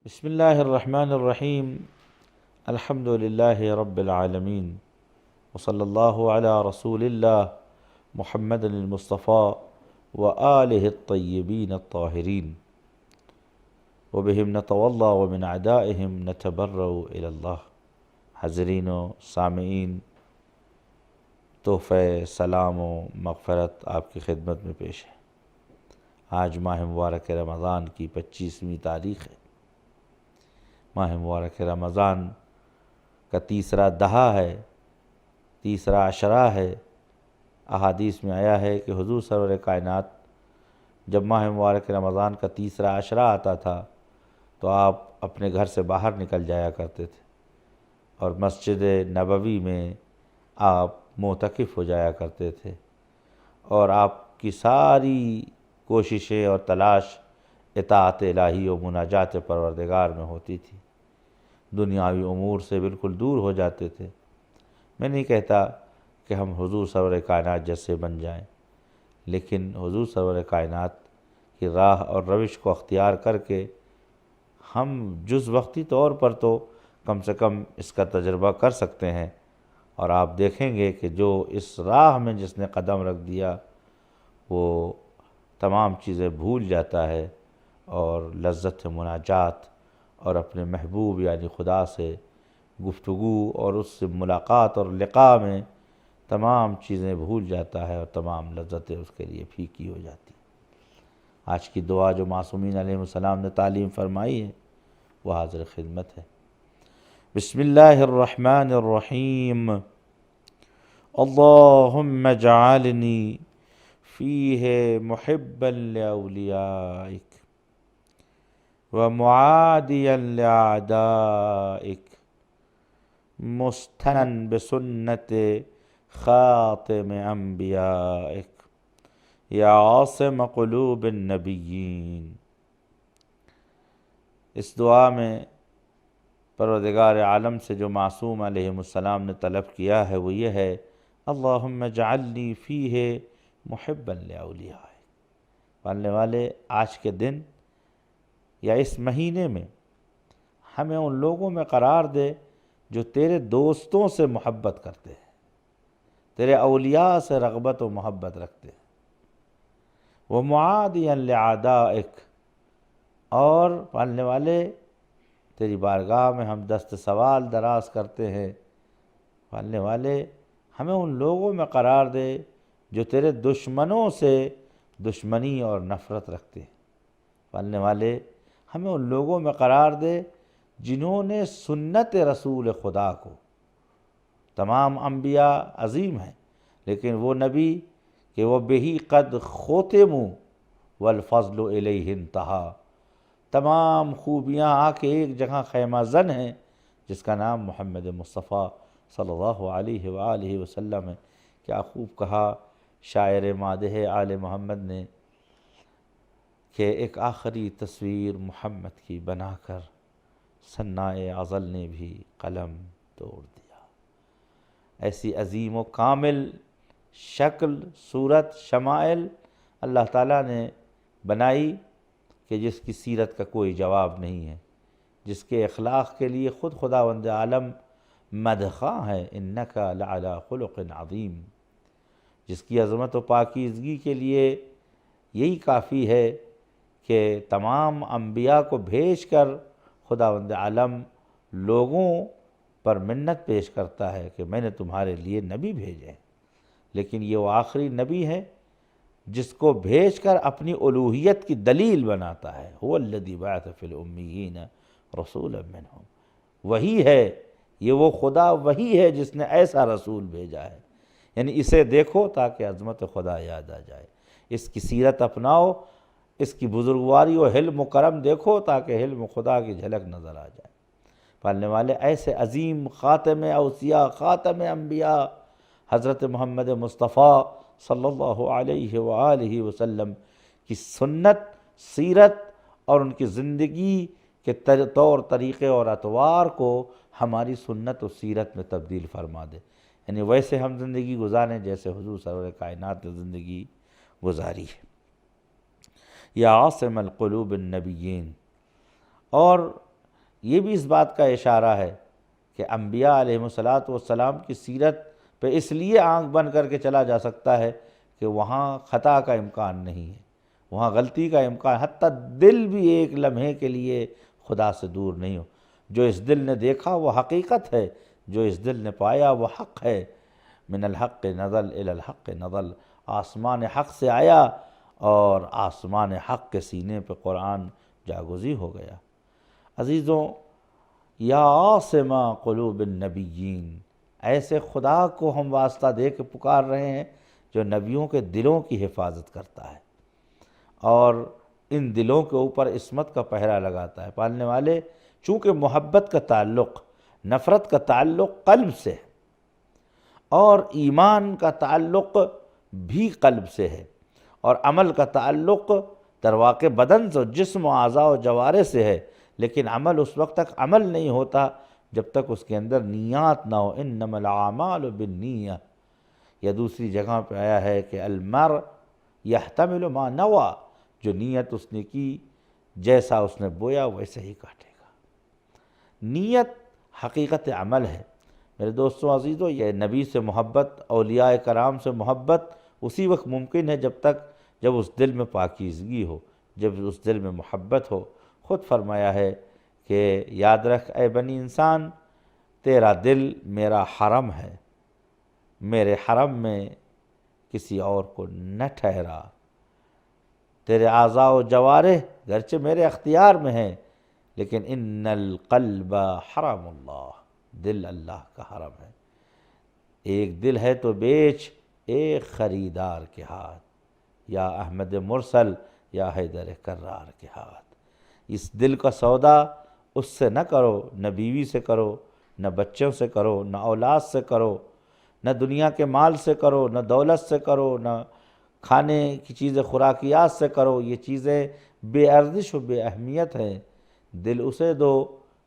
بسم اللہ الرحمن الرحیم الحمد للہ رب العالمین وصلی اللہ علی رسول اللہ محمد المصطفیٰ وآلہ الطیبین الطاہرین وبہم نتولی ومن اعدائہم نتبرأ الی اللہ۔ حاضرین و سامعین، تحفہ سلام و مغفرت آپ کی خدمت میں پیش ہے۔ آج ماہ مبارک رمضان کی 25ویں تاریخ ہے۔ ماہ مبارک رمضان کا تیسرا دہا ہے، تیسرا عشرہ ہے۔ احادیث میں آیا ہے کہ حضور سرور کائنات جب ماہ مبارک رمضان کا تیسرا عشرہ آتا تھا تو آپ اپنے گھر سے باہر نکل جایا کرتے تھے اور مسجد نبوی میں آپ معتکف ہو جایا کرتے تھے، اور آپ کی ساری کوششیں اور تلاش اطاعت الہی و مناجات پروردگار میں ہوتی تھی، دنیاوی امور سے بالکل دور ہو جاتے تھے۔ میں نہیں کہتا کہ ہم حضور سرور کائنات جیسے بن جائیں، لیکن حضور سرور کائنات کی راہ اور روش کو اختیار کر کے ہم جز وقتی طور پر تو کم سے کم اس کا تجربہ کر سکتے ہیں، اور آپ دیکھیں گے کہ جو اس راہ میں جس نے قدم رکھ دیا وہ تمام چیزیں بھول جاتا ہے، اور لذت مناجات اور اپنے محبوب یعنی خدا سے گفتگو اور اس سے ملاقات اور لقاء میں تمام چیزیں بھول جاتا ہے، اور تمام لذتیں اس کے لیے پھیکی ہو جاتی ہیں۔ آج کی دعا جو معصومین علیہ السلام نے تعلیم فرمائی ہے وہ حاضر خدمت ہے۔ بسم اللہ الرحمن الرحیم، اللہم اجعلنی فیہ محبا لأولیائک ومعادیا لأعدائک مستنا بسنت خاتم انبیائک یا عاصم قلوب النبیین۔ اس دعا میں پروردگار عالم سے جو معصوم علیہ السلام نے طلب کیا ہے وہ یہ ہے، اللہم اجعلنی فیہ محبا لأولیائک۔ پڑھنے والے، آج کے دن یا اس مہینے میں ہمیں ان لوگوں میں قرار دے جو تیرے دوستوں سے محبت کرتے ہیں، تیرے اولیاء سے رغبت و محبت رکھتے ہیں، ومعادیا لأعدائک، اور پالنے والے تیری بارگاہ میں ہم دست سوال دراز کرتے ہیں، پالنے والے ہمیں ان لوگوں میں قرار دے جو تیرے دشمنوں سے دشمنی اور نفرت رکھتے ہیں، پالنے والے ہمیں ان لوگوں میں قرار دے جنہوں نے سنت رسول خدا کو، تمام انبیاء عظیم ہیں لیکن وہ نبی کہ وہ بہی قد ختموا والفضل الیہ انتہا، تمام خوبیاں آ کے ایک جگہ خیمہ زن ہیں جس کا نام محمد مصطفیٰ صلی اللہ علیہ وآلہ وسلم ہے۔ کیا خوب کہا شاعر مادح آل محمد نے کہ ایک آخری تصویر محمد کی بنا کر صناع ازل نے بھی قلم توڑ دیا۔ ایسی عظیم و کامل شکل، صورت، شمائل اللہ تعالیٰ نے بنائی کہ جس کی سیرت کا کوئی جواب نہیں ہے، جس کے اخلاق کے لیے خود خداوند عالم مدحاں ہے، انک لعلی خلق عظیم، جس کی عظمت و پاکیزگی کے لیے یہی کافی ہے کہ تمام انبیاء کو بھیج کر خداوند عالم لوگوں پر منت پیش کرتا ہے کہ میں نے تمہارے لیے نبی بھیجے ہیں، لیکن یہ وہ آخری نبی ہے جس کو بھیج کر اپنی الوہیت کی دلیل بناتا ہے۔ هو الذی بعث فی الامیین رسولا منہم، وہی ہے، یہ وہ خدا وہی ہے جس نے ایسا رسول بھیجا ہے، یعنی اسے دیکھو تاکہ عظمت خدا یاد آ جائے، اس کی سیرت اپناؤ، اس کی بزرگواری و حلم و کرم دیکھو تاکہ حلم خدا کی جھلک نظر آ جائے۔ پالنے والے ایسے عظیم خاتم اوصیاء، خاتم انبیاء حضرت محمد مصطفیٰ صلی اللہ علیہ وآلہ وسلم کی سنت، سیرت اور ان کی زندگی کے طور طریقے اور اطوار کو ہماری سنت و سیرت میں تبدیل فرما دے، یعنی ویسے ہم زندگی گزاریں جیسے حضور سرور کائنات نے زندگی گزاری ہے۔ یا عاصم القلوب النبیین، اور یہ بھی اس بات کا اشارہ ہے کہ انبیاء علیہ الصلاۃ والسلام کی سیرت پہ اس لیے آنکھ بند کر کے چلا جا سکتا ہے کہ وہاں خطا کا امکان نہیں ہے، وہاں غلطی کا امکان، حتیٰ دل بھی ایک لمحے کے لیے خدا سے دور نہیں ہو۔ جو اس دل نے دیکھا وہ حقیقت ہے، جو اس دل نے پایا وہ حق ہے۔ من الحق نزل الی الحق نزل، آسمان حق سے آیا اور آسمان حق کے سینے پہ قرآن جاگزی ہو گیا۔ عزیزوں، یا عاصم قلوب النبیین، ایسے خدا کو ہم واسطہ دے کے پکار رہے ہیں جو نبیوں کے دلوں کی حفاظت کرتا ہے اور ان دلوں کے اوپر عصمت کا پہرا لگاتا ہے۔ پالنے والے، چونکہ محبت کا تعلق، نفرت کا تعلق قلب سے ہے اور ایمان کا تعلق بھی قلب سے ہے، اور عمل کا تعلق در واقع بدن سے، جسم و اعضاء و جوارح سے ہے، لیکن عمل اس وقت تک عمل نہیں ہوتا جب تک اس کے اندر نیات نہ ہو۔ انما الاعمال بالنیہ، یا دوسری جگہ پہ آیا ہے کہ المرء یحتمل ما نویٰ، جو نیت اس نے کی، جیسا اس نے بویا ویسے ہی کاٹے گا۔ نیت حقیقت عمل ہے۔ میرے دوستوں عزیزوں، یہ نبی سے محبت، اولیاء کرام سے محبت اسی وقت ممکن ہے جب اس دل میں پاکیزگی ہو، جب اس دل میں محبت ہو۔ خود فرمایا ہے کہ یاد رکھ اے بنی انسان، تیرا دل میرا حرم ہے، میرے حرم میں کسی اور کو نہ ٹھہرا، تیرے اعضاء و جوارح گرچہ میرے اختیار میں ہیں، لیکن ان القلب حرم اللہ، دل اللہ کا حرم ہے۔ ایک دل ہے تو بیچ ایک خریدار کے ہاتھ، یا احمد مرسل یا حیدر کرار کے ہاتھ۔ اس دل کا سودا اس سے نہ کرو، نہ بیوی سے کرو، نہ بچوں سے کرو، نہ اولاد سے کرو، نہ دنیا کے مال سے کرو، نہ دولت سے کرو، نہ کھانے کی چیزیں خوراکیات سے کرو۔ یہ چیزیں بے ارزش و بے اہمیت ہیں۔ دل اسے دو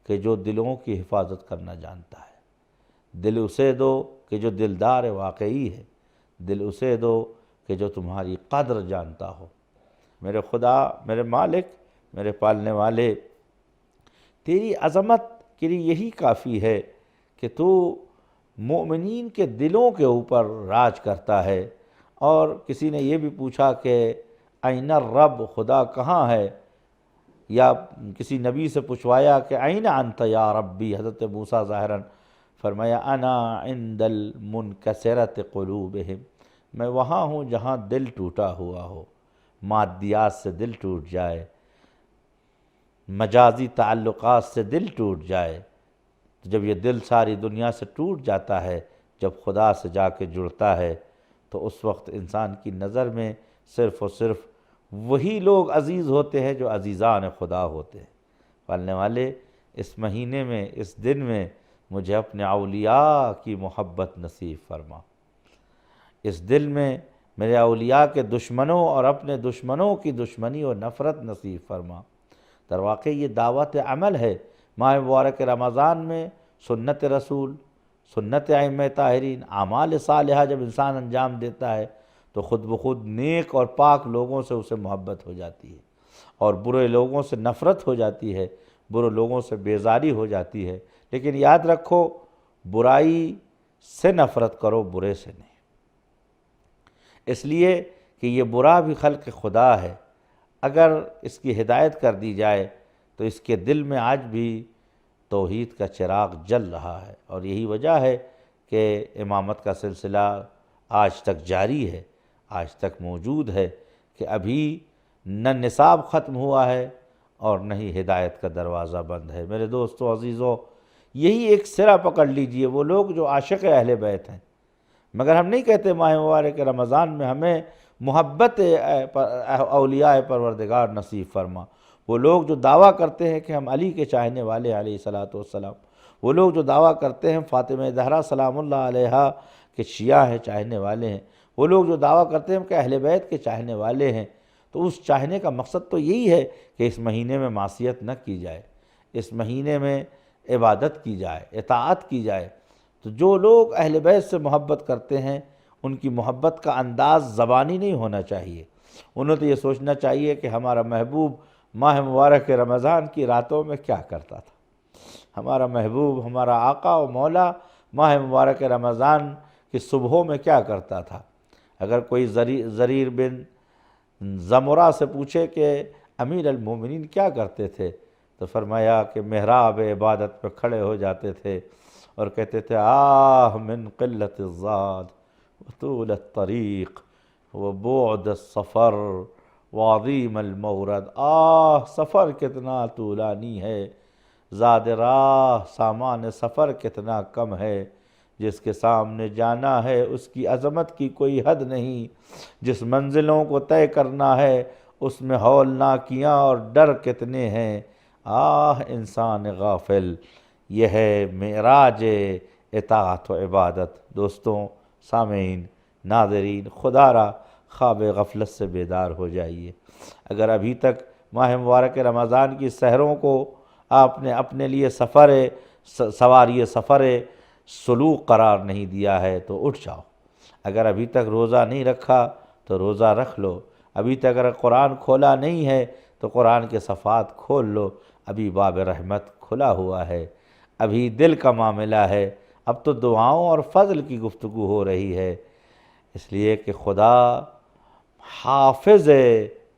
کہ جو دلوں کی حفاظت کرنا جانتا ہے، دل اسے دو کہ جو دلدار واقعی ہے، دل اسے دو کہ جو تمہاری قدر جانتا ہو۔ میرے خدا، میرے مالک، میرے پالنے والے، تیری عظمت کے لیے یہی کافی ہے کہ تو مومنین کے دلوں کے اوپر راج کرتا ہے۔ اور کسی نے یہ بھی پوچھا کہ این الرب، خدا کہاں ہے؟ یا کسی نبی سے پوچھوایا کہ این انت یا ربی، حضرت موسیٰ ظاہراً فرمایا انا عند المنکسرۃ قلوبہم، میں وہاں ہوں جہاں دل ٹوٹا ہوا ہو، مادیات سے دل ٹوٹ جائے، مجازی تعلقات سے دل ٹوٹ جائے۔ جب یہ دل ساری دنیا سے ٹوٹ جاتا ہے، جب خدا سے جا کے جڑتا ہے، تو اس وقت انسان کی نظر میں صرف اور صرف وہی لوگ عزیز ہوتے ہیں جو عزیزان خدا ہوتے ہیں۔ پالنے والے، اس مہینے میں، اس دن میں مجھے اپنے اولیاء کی محبت نصیب فرما۔ اس دل میں میرے اولیاء کے دشمنوں اور اپنے دشمنوں کی دشمنی اور نفرت نصیب فرما۔ در واقع یہ دعوت عمل ہے۔ ماہ مبارک رمضان میں سنت رسول، سنت ائمہ طاہرین، اعمال صالحہ جب انسان انجام دیتا ہے تو خود بخود نیک اور پاک لوگوں سے اسے محبت ہو جاتی ہے اور برے لوگوں سے نفرت ہو جاتی ہے، برے لوگوں سے بیزاری ہو جاتی ہے۔ لیکن یاد رکھو، برائی سے نفرت کرو، برے سے نہیں، اس لیے کہ یہ برا بھی خلق خدا ہے۔ اگر اس کی ہدایت کر دی جائے تو اس کے دل میں آج بھی توحید کا چراغ جل رہا ہے، اور یہی وجہ ہے کہ امامت کا سلسلہ آج تک جاری ہے، آج تک موجود ہے، کہ ابھی نہ نصاب ختم ہوا ہے اور نہ ہی ہدایت کا دروازہ بند ہے۔ میرے دوستو عزیزو، یہی ایک سرا پکڑ لیجئے، وہ لوگ جو عاشق اہل بیت ہیں، مگر ہم نہیں کہتے ماہ مبارک رمضان میں ہمیں محبت اولیاء پروردگار نصیب فرما۔ وہ لوگ جو دعویٰ کرتے ہیں کہ ہم علی کے چاہنے والے علیہ الصلاۃ والسلام، وہ لوگ جو دعویٰ کرتے ہیں فاطمہ زہرا سلام اللہ علیہا کے شیعہ ہیں، چاہنے والے ہیں، وہ لوگ جو دعویٰ کرتے ہیں کہ اہل بیت کے چاہنے والے ہیں، تو اس چاہنے کا مقصد تو یہی ہے کہ اس مہینے میں معصیت نہ کی جائے، اس مہینے میں عبادت کی جائے، اطاعت کی جائے۔ تو جو لوگ اہل بیت سے محبت کرتے ہیں، ان کی محبت کا انداز زبانی نہیں ہونا چاہیے، انہیں تو یہ سوچنا چاہیے کہ ہمارا محبوب ماہ مبارک رمضان کی راتوں میں کیا کرتا تھا، ہمارا محبوب، ہمارا آقا و مولا ماہ مبارک رمضان کی صبحوں میں کیا کرتا تھا۔ اگر کوئی زریر بن زمرہ سے پوچھے کہ امیر المومنین کیا کرتے تھے، تو فرمایا کہ محراب عبادت پہ کھڑے ہو جاتے تھے اور کہتے تھے آہ من قلت الزاد وطول الطریق وبعد السفر وعظیم المورد، آہ سفر کتنا طولانی ہے، زاد راہ سامان سفر کتنا کم ہے، جس کے سامنے جانا ہے اس کی عظمت کی کوئی حد نہیں، جس منزلوں کو طے کرنا ہے اس میں ہولناکیاں اور ڈر کتنے ہیں، آہ انسان غافل۔ یہ ہے معراج اطاعت و عبادت۔ دوستوں، سامعین، ناظرین، خدا را خواب غفلت سے بیدار ہو جائیے۔ اگر ابھی تک ماہ مبارک رمضان کی سحروں کو آپ نے اپنے لیے سواری سفر سلوک قرار نہیں دیا ہے تو اٹھ جاؤ۔ اگر ابھی تک روزہ نہیں رکھا تو روزہ رکھ لو۔ ابھی تک اگر قرآن کھولا نہیں ہے تو قرآن کے صفحات کھول لو، ابھی باب رحمت کھلا ہوا ہے، ابھی دل کا معاملہ ہے، اب تو دعاؤں اور فضل کی گفتگو ہو رہی ہے، اس لیے کہ خدا حافظ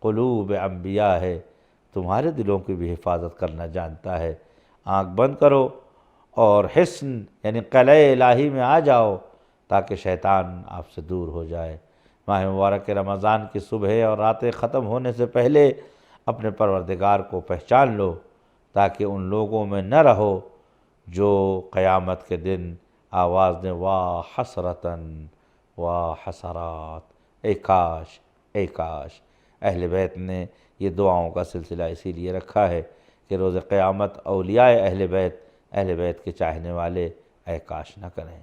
قلوب انبیاء ہے، تمہارے دلوں کی بھی حفاظت کرنا جانتا ہے۔ آنکھ بند کرو اور حصن یعنی قلعہ الہی میں آ جاؤ تاکہ شیطان آپ سے دور ہو جائے۔ ماہ مبارک رمضان کی صبح اور راتیں ختم ہونے سے پہلے اپنے پروردگار کو پہچان لو تاکہ ان لوگوں میں نہ رہو جو قیامت کے دن آواز دیں واہ حسرتاً واہ حسرات، اے کاش اے کاش۔ اہل بیت نے یہ دعاؤں کا سلسلہ اسی لیے رکھا ہے کہ روز قیامت اولیاء اہل بیت کے چاہنے والے اے کاش نہ کریں،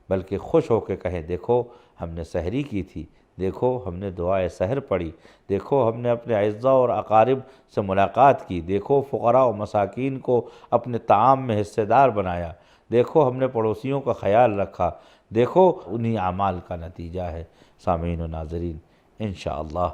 بلکہ خوش ہو کے کہیں دیکھو ہم نے سحری کی تھی، دیکھو ہم نے دعائے سحر پڑھی، دیکھو ہم نے اپنے اعزاء اور اقارب سے ملاقات کی، دیکھو فقراء و مساکین کو اپنے طعام میں حصہ دار بنایا، دیکھو ہم نے پڑوسیوں کا خیال رکھا، دیکھو انہی اعمال کا نتیجہ ہے۔ سامعین و ناظرین، انشاءاللہ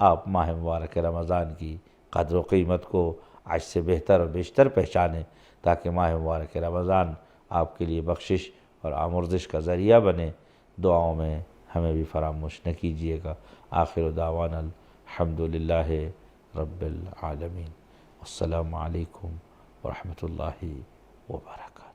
آپ ماہ مبارک رمضان کی قدر و قیمت کو آج سے بہتر اور بیشتر پہچانیں تاکہ ماہ مبارک رمضان آپ کے لیے بخشش اور آمرزش کا ذریعہ بنے۔ دعاؤں میں ہمیں بھی فراموش نہ کیجیے گا۔ آخر دعوانا الحمدللہ رب العالمین۔ السلام علیکم ورحمۃ اللہ وبرکاتہ۔